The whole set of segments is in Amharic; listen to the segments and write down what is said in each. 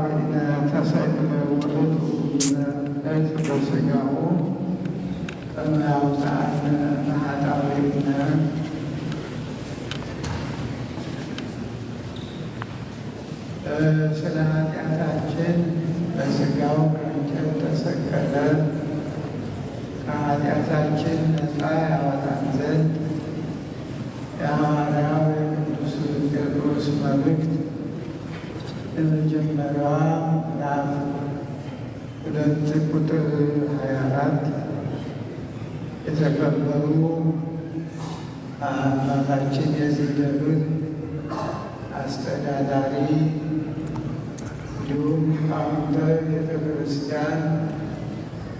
ኃጣውኢነ ተሰቅለ ውእቱ እምነት በሥጋሁ ከመ ያውፅአነ እምኃጣውኢነ። ስለ ኃጢአታችን በሥጋው በእንጨት ተሰቀለ፣ ከኃጢአታችን ነፃ ያወጣን ዘንድ የሐዋርያው የቅዱስ ጴጥሮስ መልእክት የመጀመሪያዋ ምዕራፍ 2 ቁጥር 24 የተከበሩ አባታችን የዚህ ደብር አስተዳዳሪ እንዲሁም ሊቃውንተ ቤተ ክርስቲያን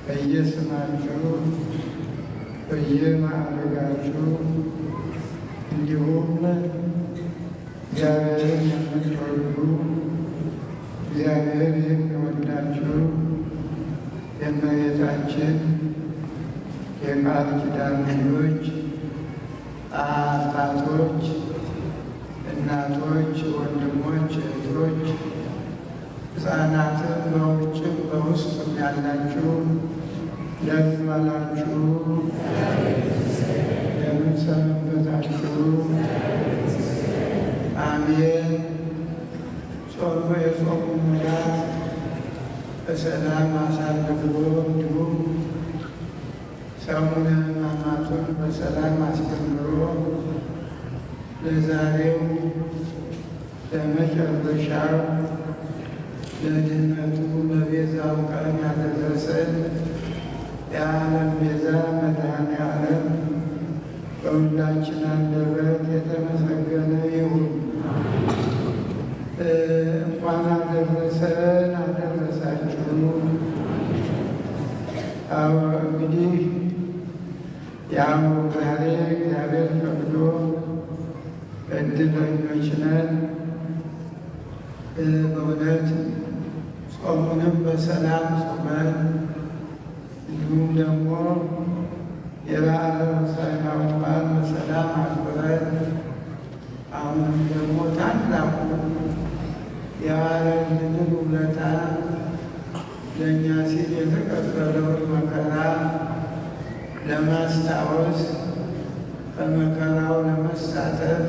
በየስማችሁ በየማዕረጋችሁ እንዲሁም እግዚአብሔርን የምትወዱ እግዚአብሔር የሚወዳችሁ የእመቤታችን የቃል ኪዳን ልጆች፣ አባቶች፣ እናቶች፣ ወንድሞች፣ እህቶች፣ ሕፃናትም በውጭም በውስጥም ያላችሁ እንደምን ዋላችሁ? እንደምን ሰነበታችሁ? አሜን። ጾሙ የጾሙ ሙላት በሰላም አሳልፎ እንዲሁም ሰሙነ ሕማማቱን በሰላም አስጀምሮ ለዛሬው ለመጨረሻው ለድኅነቱ ለቤዛው ቀን ያደረሰን የዓለም ቤዛ መድኃኔዓለም በሁላችን አንደበት የተመሰገነ ይሁን። እንኳን አደረሰን አደረሳችሁ። እንግዲህ ያው ዛሬ እግዚአብሔር ፈቅዶ እድለኞች ነን። በእውነት ጾሙንም በሰላም ጾመን እንዲሁም ደግሞ የበዓለ ሆሳዕናውን በዓል በሰላም አክብረን አሁንም ደግሞ ታላቁ የዋለልንን ውለታ ለእኛ ሲል የተቀበለውን መከራ ለማስታወስ በመከራው ለመሳተፍ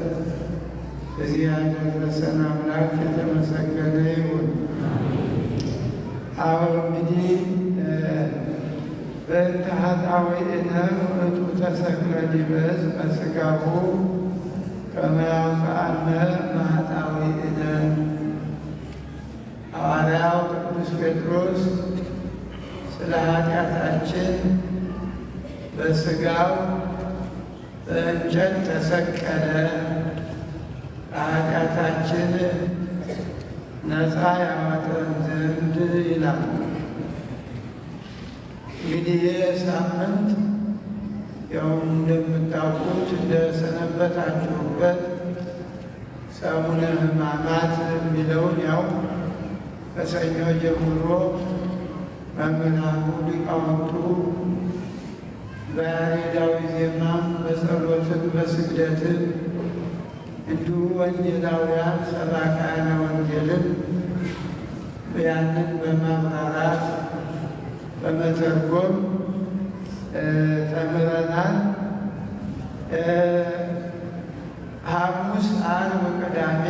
እዚህ ያደረሰን አምላክ የተመሰገነ ይሁን። አሁን እንግዲህ በእንተ ኃጣውኢነ ውእቱ ተሰቅለ ዲበ ዕፀ በሥጋሁ ከመ ያውፅአነ እምኃጣውኢነ። ሐዋርያው ቅዱስ ጴጥሮስ ስለ ኃጢአታችን በሥጋው በእንጨት ተሰቀለ፣ ከኃጢአታችን ነፃ ያወጣን ዘንድ ይላል። እንግዲህ ይህ ሳምንት ያው እንደምታውቁት እንደሰነበታችሁበት ሰሙነ ሕማማት የሚለውን ያው ከሰኞ ጀምሮ መምህራኑ ሊቃውንቱ በያሬዳዊ ዜማም በጸሎትም በስግደትም እንዲሁ ወንጌላውያን ሰባክያነ ወንጌልን ያንን በማብራራት በመተርጎም ተምረናል። ሐሙስ፣ ዓርብ፣ ቅዳሜ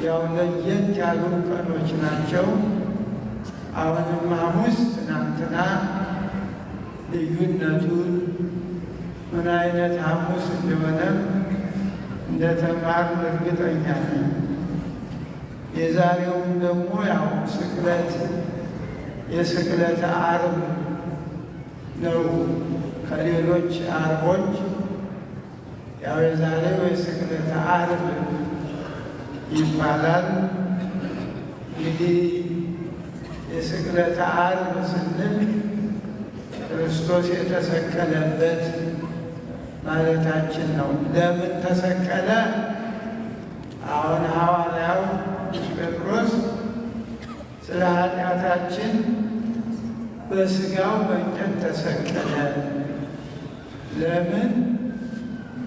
ያው ለየት ያሉ ቀኖች ናቸው። አሁንም ሐሙስ ትናንትና ልዩነቱን ምን አይነት ሐሙስ እንደሆነ እንደተማርን እርግጠኛ ነኝ። የዛሬውም ደግሞ ያው ስቅለት የስቅለተ ዓርብ ነው። ከሌሎች ዓርቦች ያው የዛሬው የስቅለተ ዓርብ ይባላል። እንግዲህ የስቅለተ ዓርብ ስንል ክርስቶስ የተሰቀለበት ማለታችን ነው። ለምን ተሰቀለ? አሁን ሐዋርያው ጴጥሮስ ስለ ኃጢአታችን በሥጋው በእንጨት ተሰቀለ። ለምን?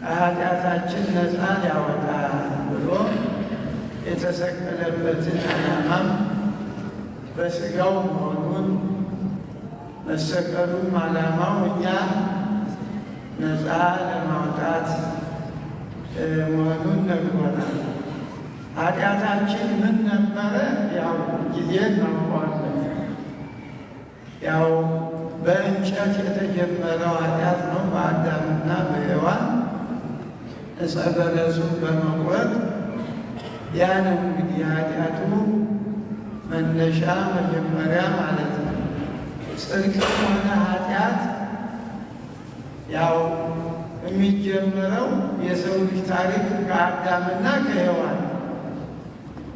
ከኃጢአታችን ነፃ ሊያወጣ ብሎ የተሰቀለበትን ዓላማም በሥጋው መሆኑን መሰቀሉም ዓላማው እኛን ነፃ ለማውጣት መሆኑን ነግሮናል። ኃጢአታችን ምን ነበረ? ያው ጊዜ እናውቀዋለን። ያው በእንጨት የተጀመረው ኃጢአት ነው። በአዳምና በሔዋን ዕፀ በለሱን በመቁረጥ ያ ነው እንግዲህ ኃጢአቱ መነሻ መጀመሪያ ማለት ነው። ጽድቅም ሆነ ኃጢአት ያው የሚጀመረው የሰው ልጅ ታሪክ ከአዳምና ከሔዋን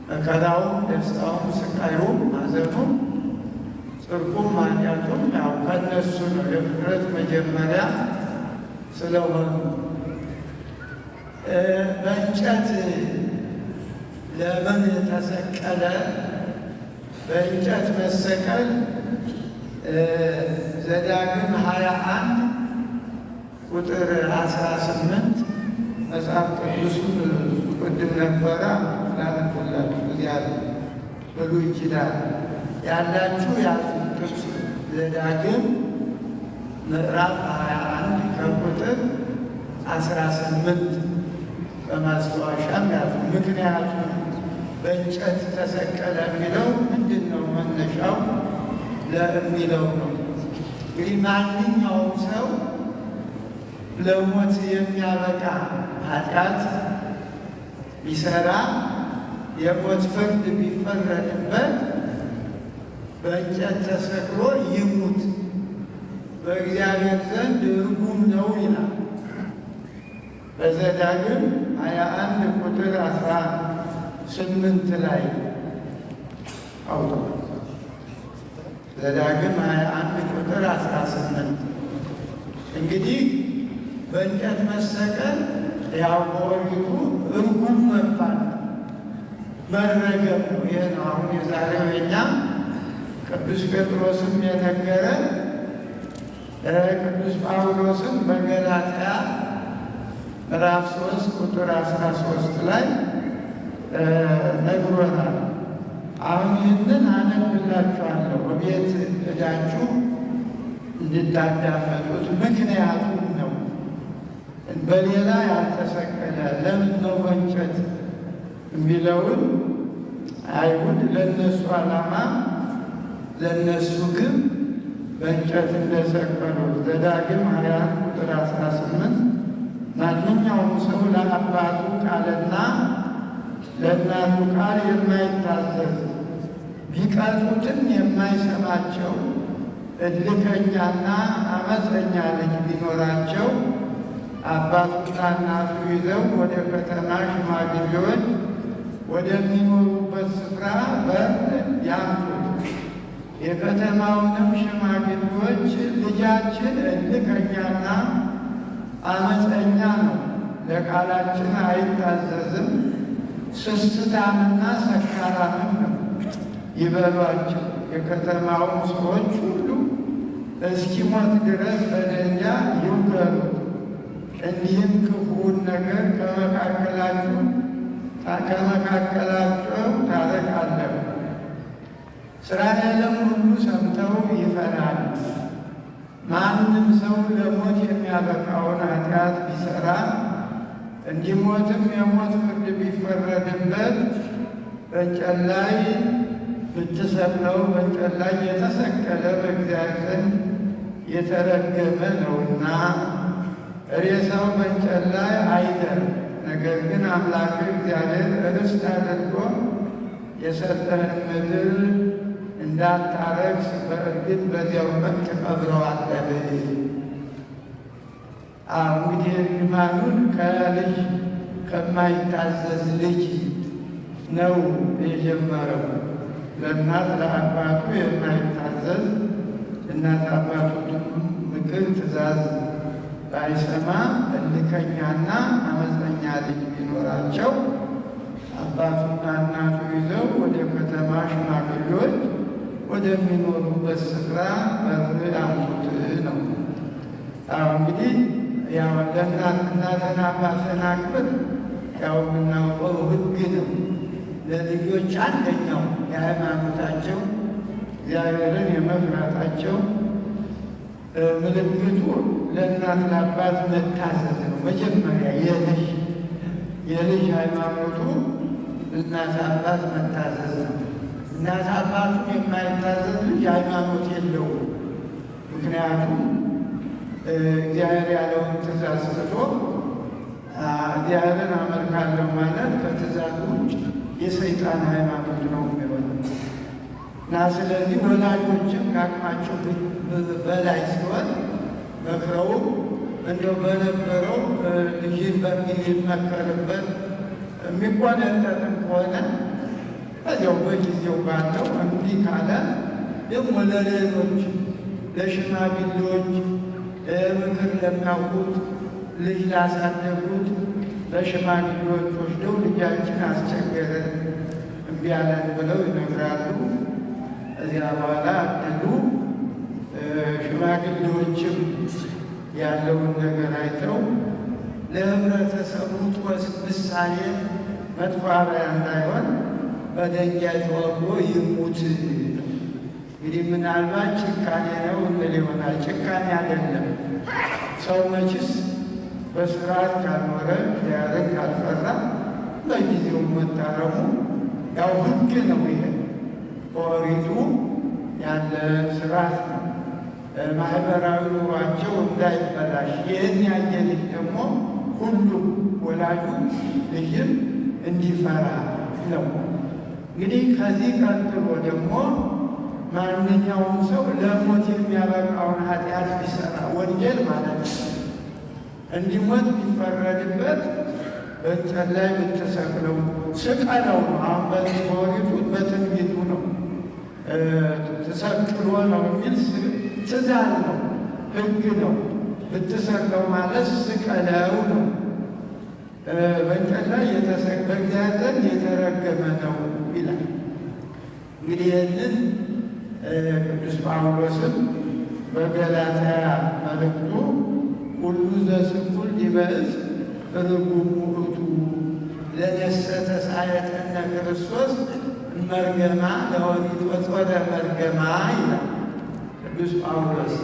መከራውም፣ ደስታውም፣ ስቃዩም፣ ሐዘኑም፣ ጽድቁም ኃጢአቱም ያው ከነሱ ነው። የፍጥረት መጀመሪያ ስለሆኑ በእንጨት ለምን ተሰቀለ? በእንጨት መሰቀል ዘዳግም 21 ቁጥር 18 መጽሐፍ ቅዱሱን ቅድም ነበረ ላነብላችሁ እዚያ ብሉይ ኪዳን ያላችሁ ያዙት። ዘዳግም ምዕራፍ 21 ከቁጥር 18 በማስታወሻም ያዙ። ምክንያቱም በእንጨት ተሰቀለ የሚለው ምንድን ነው? መነሻው ለሚለው ነው። እንግዲህ ማንኛውም ሰው ለሞት የሚያበቃ ኃጢአት ቢሰራ የሞት ፍርድ ቢፈረድበት በእንጨት ተሰቅሎ ይሙት፣ በእግዚአብሔር ዘንድ ርጉም ነው ይላል። በዘዳግም 21 ቁጥር 18 ላይ አውቶ ዘዳግም 21 ቁጥር 18 እንግዲህ በእንጨት መሰቀል ያው በኦሪቱ ርጉም መባል መረገም ነው። ይህ ነው አሁን የዛሬው የኛ ቅዱስ ጴጥሮስም የነገረን ቅዱስ ጳውሎስም በገላትያ ምዕራፍ 3 ቁጥር 13 ላይ ነግሮናል። አሁን ይህንን አነብላችኋለሁ በቤት ሄዳችሁ እንድታዳመጡት። ምክንያቱም ነው በሌላ ያልተሰቀለ ለምን ነው በእንጨት የሚለውን አይሁድ ለነሱ ዓላማ ለነሱ ግን በእንጨት እንደሰቀሉት ዘዳግም 21 ቁጥር 18 ማንኛውም ሰው ለአባቱ ቃልና ለእናቱ ቃል የማይታዘዝ ቢቀጡትም የማይሰማቸው እልከኛና አመፀኛ ልጅ ቢኖራቸው አባቱና እናቱ ይዘው ወደ ከተማ ሽማግሌዎች ወደሚኖሩበት ስፍራ በር ያምጡት። የከተማውንም ሽማግሌዎች ልጃችን እልከኛና አመፀኛ ነው፣ ለቃላችን አይታዘዝም፣ ስስታምና ሰካራምም ነው ይበሏቸው። የከተማውን ሰዎች ሁሉ እስኪሞት ድረስ በደንጃ ይውገሩት። እንዲህም ክፉውን ነገር ከመካከላቸው ታረቃለህ። እስራኤልም ሁሉ ሰምተው ይፈራል። ማንም ሰው ለሞት የሚያበቃውን ኃጢአት ቢሰራ እንዲሞትም የሞት ፍርድ ቢፈረድበት በእንጨት ላይ ብትሰቅለው በእንጨት ላይ የተሰቀለ በእግዚአብሔር ዘንድ የተረገመ ነውና ሬሳው በእንጨት ላይ አይደር። ነገር ግን አምላክ እግዚአብሔር ርስት አድርጎ የሰጠህን ምድር እንዳታረክስ በእርግጥ በዚያው ቀን ትቀብረዋለህ። እንግዲህ እርግማኑን ከልጅ ከማይታዘዝ ልጅ ነው የጀመረው። ለእናት ለአባቱ የማይታዘዝ እናት አባቱን ምክር ትእዛዝ ባይሰማ እልከኛና አመፀኛ ልጅ ቢኖራቸው አባቱና እናቱ ይዘው ወደ ከተማ ሽማግሌዎች ወደሚኖሩበት ስፍራ በር ያምጡት ነው። እንግዲህ ያው ለእናትና አባትን አክብር ያው የምናውቀው ሕግ ነው። ለልጆች አንደኛው የሃይማኖታቸው እግዚአብሔርን የመፍራታቸው ምልክቱ ለእናት ለአባት መታዘዝ ነው። መጀመሪያ የልጅ ሃይማኖቱ እናት አባት መታዘዝ ነው። እናት አባቱን የማይታዘዝ ልጅ ሃይማኖት የለውም። ምክንያቱም እግዚአብሔር ያለውን ትእዛዝ ትቶ እግዚአብሔርን አመልካለሁ ማለት ከትእዛዝ ውጭ የሰይጣን ሃይማኖት ነው የሚሆነው እና ስለዚህ ወላጆችም ከአቅማቸው በላይ ሲሆን መክረው እንደው በነበረው ልጅን በሚመከርበት የሚቆነጠጥም ከሆነ እዚያው በጊዜው ባለው እንዲህ ካለ ደግሞ ለሌሎች ለሽማግሌዎች ምክር ለሚያውቁት ልጅ ላሳደጉት ለሽማግሌዎች ወስደው ልጃችን አስቸገረ እምቢ አለን ብለው ይነግራሉ። እዚያ በኋላ እድሉ ሽማግሌዎችም ያለውን ነገር አይተው ለህብረተሰቡ ጦስ ምሳሌ መጥፎ አርአያ እንዳይሆን በድንጋይ ተወግሮ ይሙት። እንግዲህ ምናልባት ጭካኔ ነው እንል ይሆናል። ጭካኔ አይደለም። ሰው መችስ በስርዓት ካልኖረ ያረግ ካልፈራ በጊዜው መታረሙ ያው ህግ ነው። ይሄ በኦሪቱ ያለ ስርዓት ነው። ማህበራዊ ኑሯቸው እንዳይበላሽ ይህን ያየ ልጅ ደግሞ ሁሉም ወላጁ ልጅም እንዲፈራ ነው። እንግዲህ ከዚህ ቀጥሎ ደግሞ ማንኛውም ሰው ለሞት የሚያበቃውን ኃጢአት ቢሰራ ወንጀል ማለት ነው እንዲሞት ቢፈረድበት በእንጨት ላይ ብትሰቅለው ስቀለው ነው። አሁን በኦሪቱ በትንቢቱ ነው ተሰቅሎ ነው የሚል ትእዛዝ ነው፣ ህግ ነው። ብትሰቅለው ማለት ስቀለው ነው። በእንጨት ላይ በእግዚአብሔር የተረገመ ነው ይላል። እንግዲህ ይህንን ቅዱስ ጳውሎስም በገላትያ መልእክቱ ሁሉ ዘስኩል ዲበ ዕፅ ርጉም ውእቱ ለነፍሰ ተሳየጠነ ክርስቶስ መርገማ ለኦሪት ወጾረ መርገማ ይላል ቅዱስ ጳውሎስ።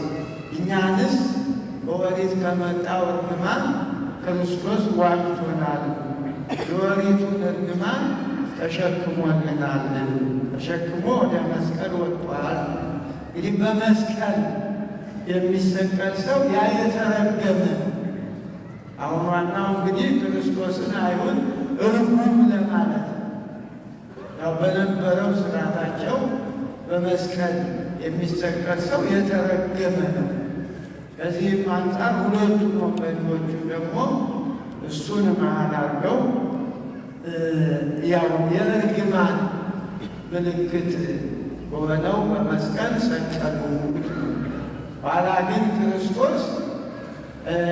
እኛንስ በኦሪት ከመጣው እርግማን ክርስቶስ ዋጅቶናል፣ የኦሪቱን እርግማን ተሸክሞልናል። ተሸክሞ ወደ መስቀል ወጥቷል። እንግዲህ በመስቀል የሚሰቀል ሰው ያ የተረገመ። አሁን ዋናው እንግዲህ ክርስቶስን አይሁን እርጉም ለማለት ያው በነበረው ስርዓታቸው በመስቀል የሚሰቀል ሰው የተረገመ ነው። ከዚህም አንጻር ሁለቱ ወንበዴዎቹ ደግሞ እሱን መሃል አድርገው ያው የእርግማን ምልክት በሆነው በመስቀል ሰቀሉ። ኋላ ግን ክርስቶስ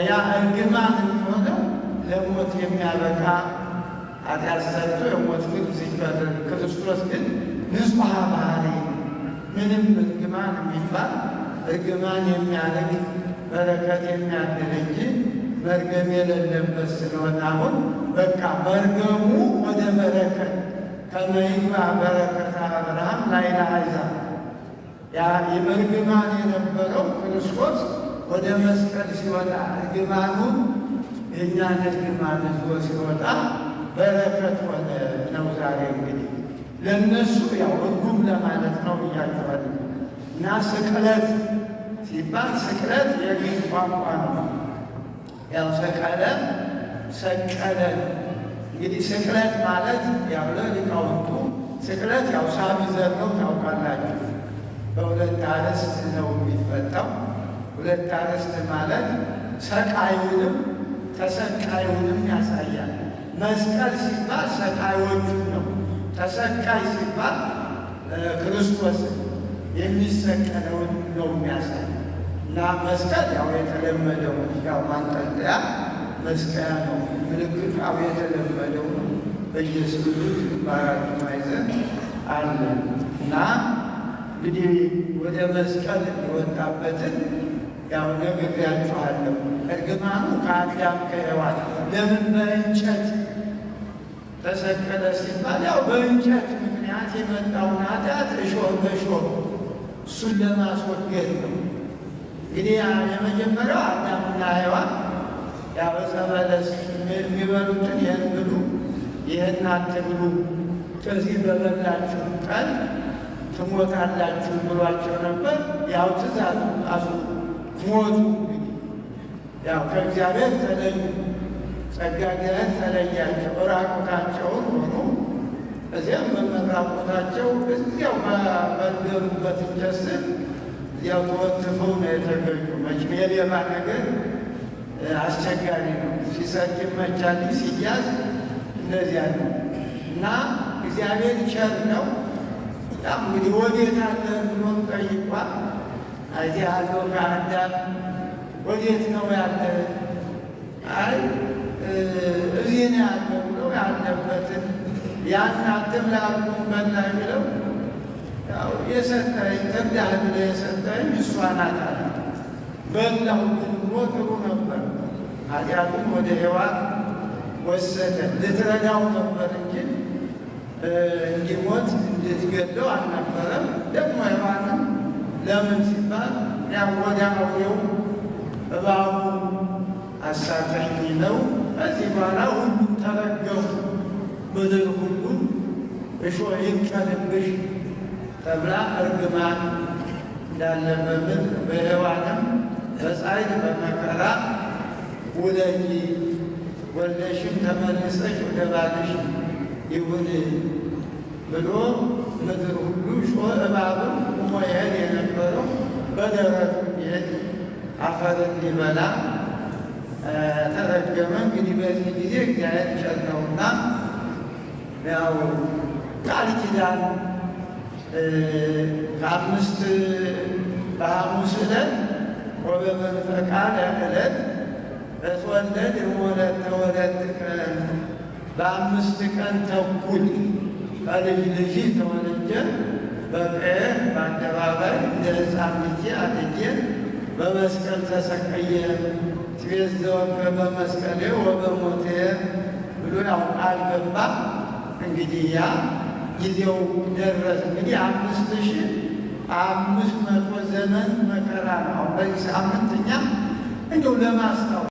ያ እርግማን የሚሆነው ለሞት የሚያበቃ ኃጢአት ሰርቶ የሞት ፍርድ ሲፈረድ፣ ክርስቶስ ግን ንጹሐ ባህሪ ምንም እርግማን የሚባል እርግማን የሚያደርግ በረከት የሚያድል እንጂ መርገም የሌለበት ስለሆነ አሁን በቃ መርገሙ ወደ በረከት ከመይባ በረከተ አብርሃም ላዕለ አሕዛብ ያ የመርግማን የነበረው ክርስቶስ ወደ መስቀል ሲወጣ እርግማኑን የእኛን እርግማን ይዞ ሲወጣ በረከት ሆነ ነው። ዛሬ እንግዲህ ለእነሱ ያው እርጉም ለማለት ነው እያቸዋል እና ስቅለት ሲባል ስቅለት የግዕዝ ቋንቋ ነው። ያው ሰቀለ ሰቀለ እንግዲህ ስቅለት ማለት ያው ለሊቃውንቱ ስቅለት ያው ሳቢ ዘር ነው ታውቃላችሁ። በሁለት አርዕስት ነው የሚፈታው። ሁለት አርዕስት ማለት ሰቃዩንም ተሰቃዩንም ያሳያል። መስቀል ሲባል ሰቃዮቹን ነው። ተሰቃይ ሲባል ክርስቶስ የሚሰቀለውን ነው የሚያሳይ እና መስቀል ያው የተለመደው ያው ማንጠልጠያ መስቀያ ነው። ምልክት ያው የተለመደው ነው። በየስዕሉ በአራቱ ማዕዘን አለ እና እንግዲህ ወደ መስቀል የወጣበትን ያው ነግሬያችኋለሁ። እርግማኑ ከአዳም ከሔዋን ለምን በእንጨት ተሰቀለ ሲባል ያው በእንጨት ምክንያት የመጣውን ኃጢአት እሾህ በሾህ እሱን ለማስወገድ ነው። እንግዲህ የመጀመሪያው አዳምና ሔዋን ያው ዕፀ በለስ የሚበሉትን ይህን ብሉ፣ ይህን አትብሉ፣ ከዚህ በበላችሁ ቀን ትሞታላችሁ ብሏቸው ነበር። ያው ትእዛዝ ራሱ ሞቱ። ያው ከእግዚአብሔር ተለዩ፣ ጸጋ እግዚአብሔር ተለያቸው፣ ራቁታቸውን ሆኑ። እዚያም በመራቁታቸው እዚያው በበሉበት እንጨት ስር እዚያው ተወትፈው ነው የተገኙ። መቼም የሌባ ነገር አስቸጋሪ ነው። ሲሰርቅ ይመቻል፣ ሲያዝ እንደዚያ ነው እና እግዚአብሔር ቸር ነው። ያም እንግዲህ ወዴት አለ ብሎም ጠይቋል። እዚህ ያለው ከአዳም ወዴት ነው ያለ? አይ እዚህ ነው ያለ ብሎ ያለበትን ያን አትብላ ብሎም በላ ብለው ያው የሰጠኝ ትብላህ ብለህ የሰጠኝ እሷ ናት አለ። በላሁ ግን ብሎ ጥሩ ነበር። ኃጢአቱን ወደ ሔዋን ወሰደ። ልትረዳው ነበር እንጂ እንዲሞት እንድትገለው አልነበረም። ደግሞ ሔዋንም ለምን ሲባል ያው ወዲያውኑ እባቡ አሳተኝ ነው። ከዚህ በኋላ ሁሉም ተረገሙ። ምድር ሁሉ እሾህ ይንቀልብሽ ተብላ እርግማን እንዳለ በምድር በሔዋንም በጻዕድ በመከራ ውለጂ ወልደሽም ተመልሰሽ ወደ ባልሽ ይሁን ብሎ ምድር ሁሉ እሾህ እባብም ቁሞ ይሄድ የነበረው በደረቱ እንዲሄድ አፈር እንዲበላ ተረገመ። እንግዲህ በዚህ ጊዜ እግዚአብሔር ቸር ነውና ያው ቃል ኪዳን ከአምስት በሐሙስ ዕለት ወበመንፈቃ ዕለት እትወለድ ወለተ በአምስት ቀን ተኩል ከልጅ ልጅ ተወለጀ። በቀን በአደባባይ እንደ ሕፃን ልጅ አድጌ በመስቀል ተሰቀየ ትቤዘወከ በመስቀሌ ወበሞቴ ብሎ ያው ቃል ገባ። እንግዲህ ያ ጊዜው ደረስ። እንግዲህ 5500 ዘመን መከራ ነው። በዚህ ሳምንት እኛ እንደው ለማስታወስ